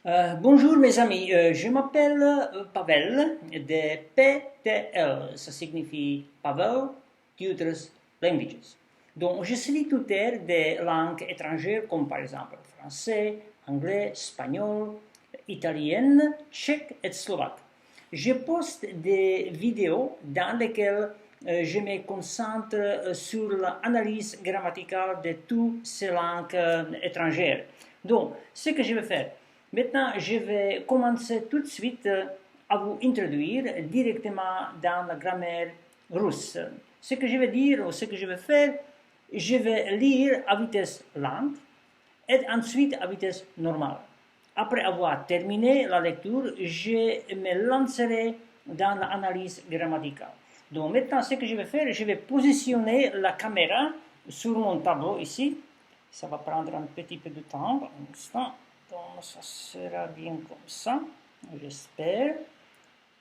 Bonjour mes amis, je m'appelle Pavel de PTL, ça signifie Pavel Tutors Languages. Donc je suis tuteur des langues étrangères comme par exemple français, anglais, espagnol, italien, tchèque et slovaque. Je poste des vidéos dans lesquelles je me concentre sur l'analyse grammaticale de toutes ces langues étrangères. Donc, ce que je vais faire, maintenant, je vais commencer tout de suite à vous introduire directement dans la grammaire russe. Ce que je vais dire ou ce que je vais faire, je vais lire à vitesse lente et ensuite à vitesse normale. Après avoir terminé la lecture, je me lancerai dans l'analyse grammaticale. Donc maintenant, ce que je vais faire, je vais positionner la caméra sur mon tableau ici. Ça va prendre un petit peu de temps, un instant. Donc ça sera bien comme ça, j'espère.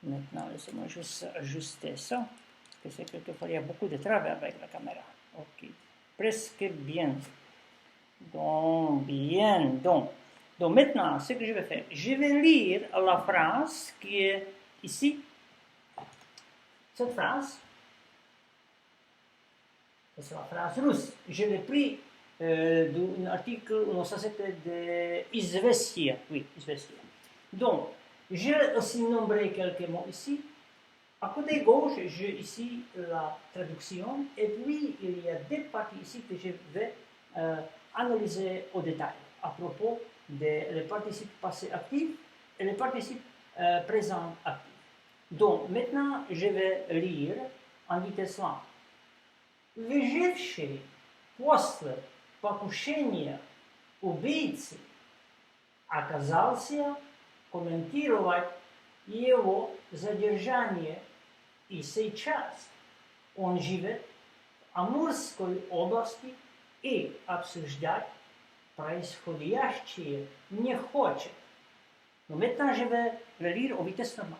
Maintenant, laissez-moi juste ajuster ça, parce que c'est quelquefois il y a beaucoup de travail avec la caméra. Ok, presque bien. Donc, bien. Donc maintenant, ce que je vais faire, je vais lire la phrase qui est ici. Cette phrase, c'est la phrase russe. Je l'ai pris d'un article, non, ça c'était de Izvestia. Oui, Izvestia. Donc, j'ai aussi nombré quelques mots ici. À côté gauche, j'ai ici la traduction. Et puis, il y a des parties ici que je vais analyser au détail à propos des participes passés actifs et les participes présents actifs. Donc, maintenant, je vais lire en vitesse lente. Wyżywszy после покушения убийцы оказался комментировать его задержание, и сейчас он живет в Амурской области и обсуждать происходящее не хочет. Но maintenant je vais le lire au vitesse normale.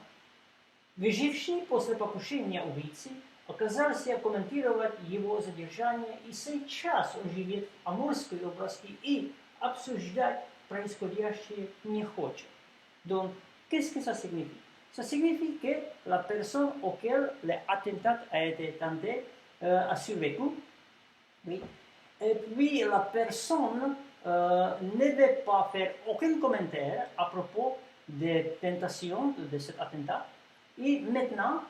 Выживший после покушения убийцы оказался комментировать его задержание, и сейчас он живет в Амурской области и обсуждать происходящее не хочет. Donc, qu'est-ce que ça signifie? Ça signifie que la personne auquel l'attentat a été tenté a survécu. Oui. Et puis, la personne ne veut pas faire aucun commentaire à propos des tentations de cet attentat. Et maintenant,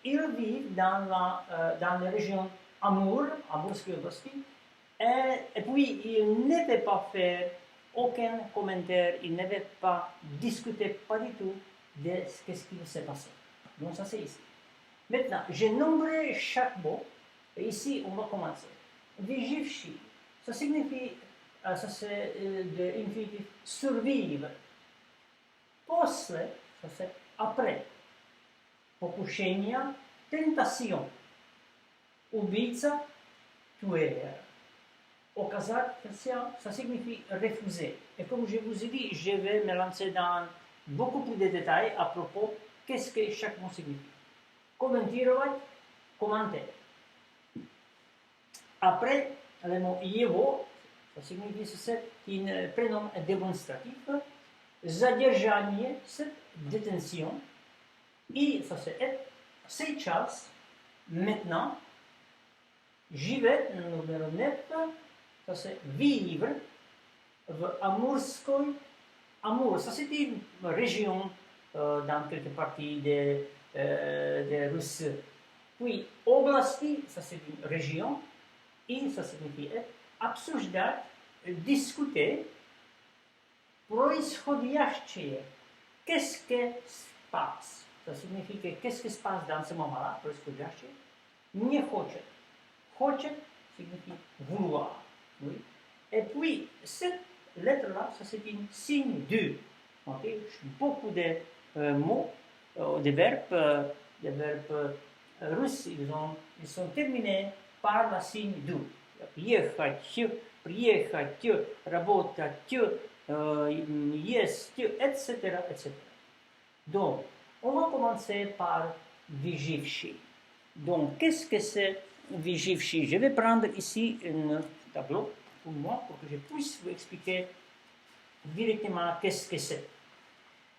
ils vivent dans la région Amour, Amurskaya Oblasti, et puis ils ne veulent pas faire aucun commentaire, ils ne veulent pas discuter pas du tout de ce qui s'est passé. Donc ça c'est ici. Maintenant, j'ai nombré chaque mot, et ici on va commencer. Vyživši, ça signifie, ça c'est de l'infinitif survivre. После, ça c'est après. Покушение, tentation. Убийца, tuer. Оказаться, ça signifie refuser. Et comme je vous ai dit, je vais me lancer dans beaucoup plus de détails à propos de qu'est-ce que chaque mot signifie. Комментировать, commenter. Après, le mot его, ça signifie c'est un prénom démonstratif. Задержание, c'est détention. И ça c'est être. Сейчас, maintenant. Живет, numéro 9, ça c'est vivre. В Амурской. Amour, ça c'est une région dans quelques parties de Russie. Puis, Oblasti, ça c'est une région. И ça signifie être. Обсуждать, discuter. Происходящее. Qu'est-ce qui se passe? Ça signifie que qu'est-ce qui se passe dans ce moment-là, происходящее. Не хочет. Хочет signifie vouloir. Oui. Et puis, cette lettre-là, ça c'est une signe de. Okay? Beaucoup de mots, de verbes russes, ils sont terminés par la signe de. Ехать, приехать, работать, есть, etc., etc. Donc, on va commencer par vyživši. Donc, qu'est-ce que c'est vyživši? Je vais prendre ici un tableau pour moi, pour que je puisse vous expliquer directement qu'est-ce que c'est.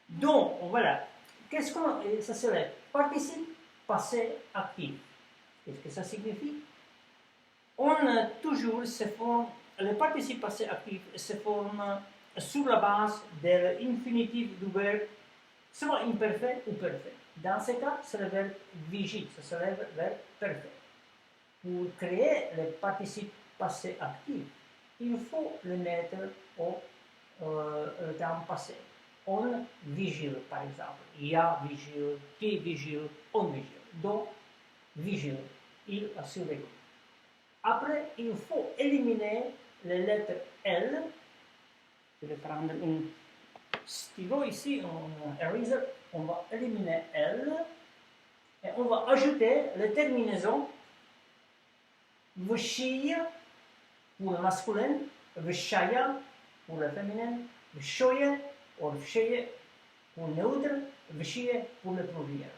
Donc, voilà. Qu'est-ce qu'on. Ça serait participe passé actif. Qu'est-ce que ça signifie? On toujours se forme. Le participe passé actif se forme sur la base de l'infinitif du verbe, soit imparfait ou parfait. Dans ce cas, c'est le verbe vigile, ça serait le verbe parfait. Pour créer le participe passé actif, il faut le mettre au temps passé. On vigile, par exemple. Il a vigile, qui vigile, on vigile. Donc, vigile, il a survécu. Après, il faut éliminer les lettres L. Je vais prendre un stylo ici, un eraser. On va éliminer L. Et on va ajouter les terminaisons vshia pour le masculin, vshaya pour le féminin, vshoye ou vsheye pour le neutre, vshie pour le pluriel.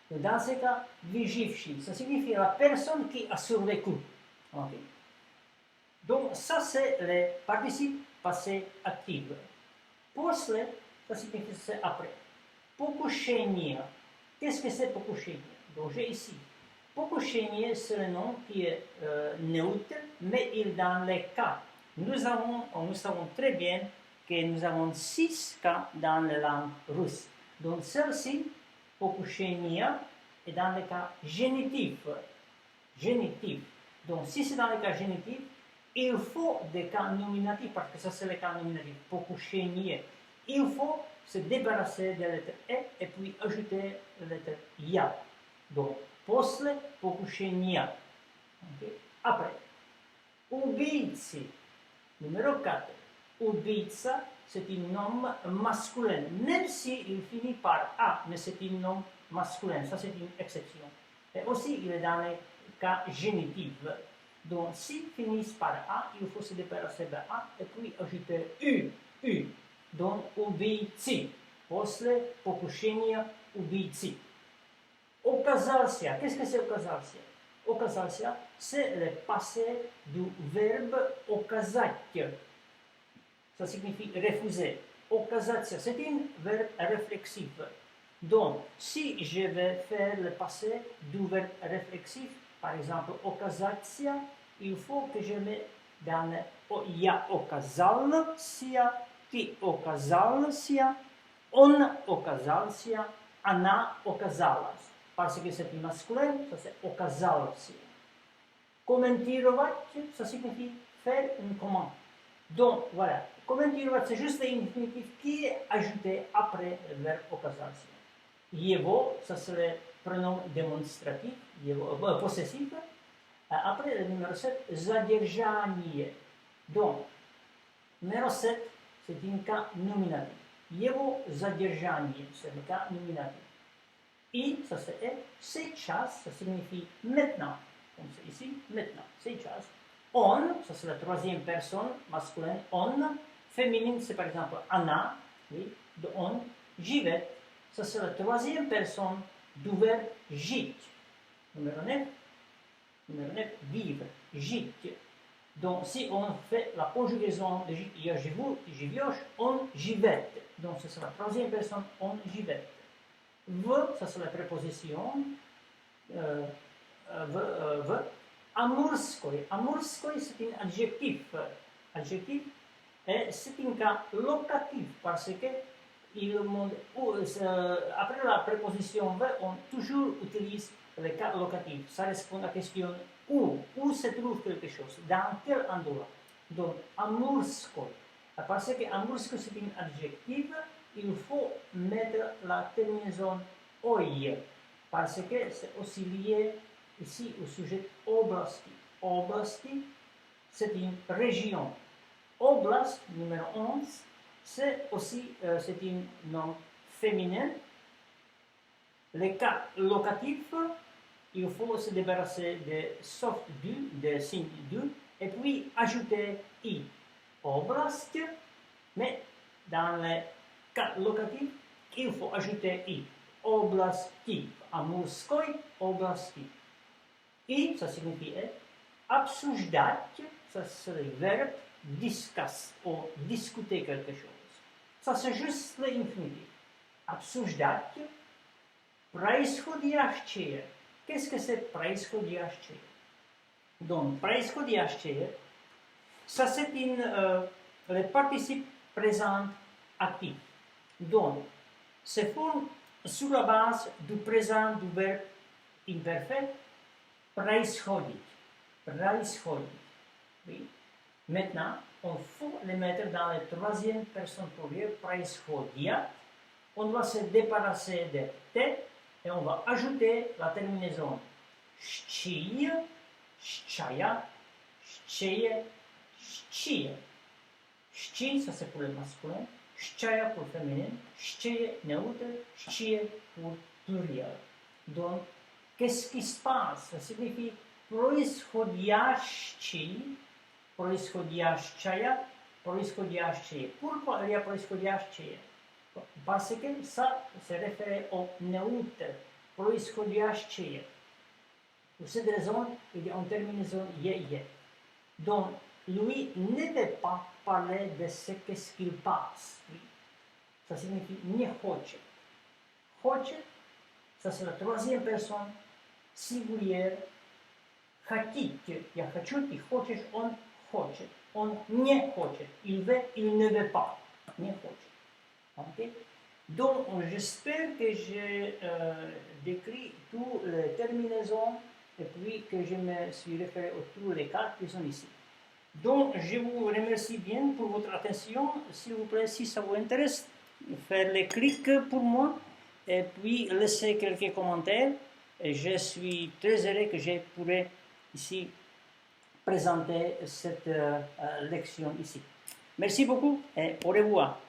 Dans ce cas, vigivshi, ça signifie la personne qui a survécu. Okay. Donc, ça, c'est le participe passé actif. После, ça signifie c'est après. Покушение. Qu'est-ce que c'est покушение? Donc, j'ai ici. Покушение, c'est le nom qui est neutre, mais il dans les cas. Nous savons très bien que nous avons 6 cas dans la langue russe. Donc, celle-ci, покушение, est dans le cas génitif. Génitif. Donc, si c'est dans le cas génitif, il faut des cas nominatifs, parce que ça c'est le cas nominatif, покушение. Il faut se débarrasser de la lettre E et puis ajouter la lettre IA. Donc, после покушения. Okay. Après, убийцы. Numéro 4. Убийца, c'est un nom masculin, même s'il finit par A, mais c'est un nom masculin. Ça, c'est une exception. Et aussi, il est dans les cas génitifs. Donc, s'ils finissent par A, il faut se débarrasser de A et puis ajouter U. Donc, убийцы. После покушения убийцы. Оказался. Qu'est-ce que c'est оказался? Оказался, c'est le passé du verbe оказать. Ça signifie refuser. Оказаться, c'est un verbe réflexif. Donc, si je vais faire le passé du verbe réflexif, par exemple, оказаться, il faut que je mette dans le я оказался, ты оказался, он оказался, она оказалась. Parce que c'est masculin, ça c'est оказался. Комментировать, ça signifie faire une commande. Donc, voilà. Комментировать, c'est juste l'infinitif qui est ajouté après le verbe оказался. Его, ça c'est le pronom démonstratif, possessif. Après, le numéro 7, задержание. Donc, numéro 7, c'est un cas nominatif. Его задержание, c'est le cas nominatif. И, ça c'est сейчас, ça signifie maintenant. Comme c'est ici, maintenant, сейчас. On, ça c'est la troisième personne masculine, on. Féminine, c'est par exemple она, oui, de on. Живет, ça c'est la troisième personne du verbe жить. Numéro 9. Numéro 9, vivre, жить. Donc, si on fait la conjugaison de я живу, ты живешь, on живет. Donc, ça c'est la troisième personne, on живет. В, ça c'est la préposition. В. Амурской. Амурской, c'est un adjectif. Adjectif. Et c'est un cas locatif parce que après la préposition V, on toujours utilise le cas locatif. Ça répond à la question où se trouve quelque chose, dans quel endroit. Donc, амурской. Parce que амурской, c'est un adjectif, il faut mettre la terminaison ой, parce que c'est aussi lié ici au sujet oblasti. Oblasti, c'est une région. Oblast, numéro 11, c'est aussi c'est un nom féminin. Les cas locatifs, il faut se débarrasser de sauf du, de signe du, et puis ajouter i. Oblast, mais dans les cas locatifs, il faut ajouter i. Oblasti. Амурской области. И, ça signifie обсуждать, ça c'est le verbe discuss, ou discuter quelque chose. Ça c'est juste l'infinitif. обсуждать происходящее. Qu'est-ce que c'est происходящее? Donc, происходящее, ça c'est le participe présent actif. Donc, c'est forme sur la base du présent du verbe imparfait происходит. Происходит. Oui. Maintenant, on faut le mettre dans la troisième personne plurielle, происходят. On doit se débarrasser de T et on va ajouter la terminaison ch'ti, ch'chaya, ch'cheye, ch'chie. Ch'ti, ça c'est pour le masculin, ch'chaya pour le féminin, ch'cheye neutre, ch'chie pour pluriel. Donc, qu'est-ce qui se passe? Ça signifie происходящий, происходящая, происходящее. Pourquoi il y a происходящее? Parce que ça se réfère au neutre, происходящее. Pour cette raison, il y a une terminaison ye. Donc, lui ne veut pas parler de ce qu'il passe. Ça signifie не хочет. Хочет, ça c'est la troisième personne singulière. Хотите, я хочу, ты хочешь, он хочет. Он не хочет. Il veut, il ne veut pas. Не хочет. Okay? Donc, j'espère que j'ai décrit toutes les terminaisons et puis que je me suis référé autour des cartes qui sont ici. Donc, je vous remercie bien pour votre attention. S'il vous plaît, si ça vous intéresse, faire les clics pour moi et puis laisser quelques commentaires. Et je suis très heureux que je pourrais ici présenter cette leçon ici. Merci beaucoup et au revoir.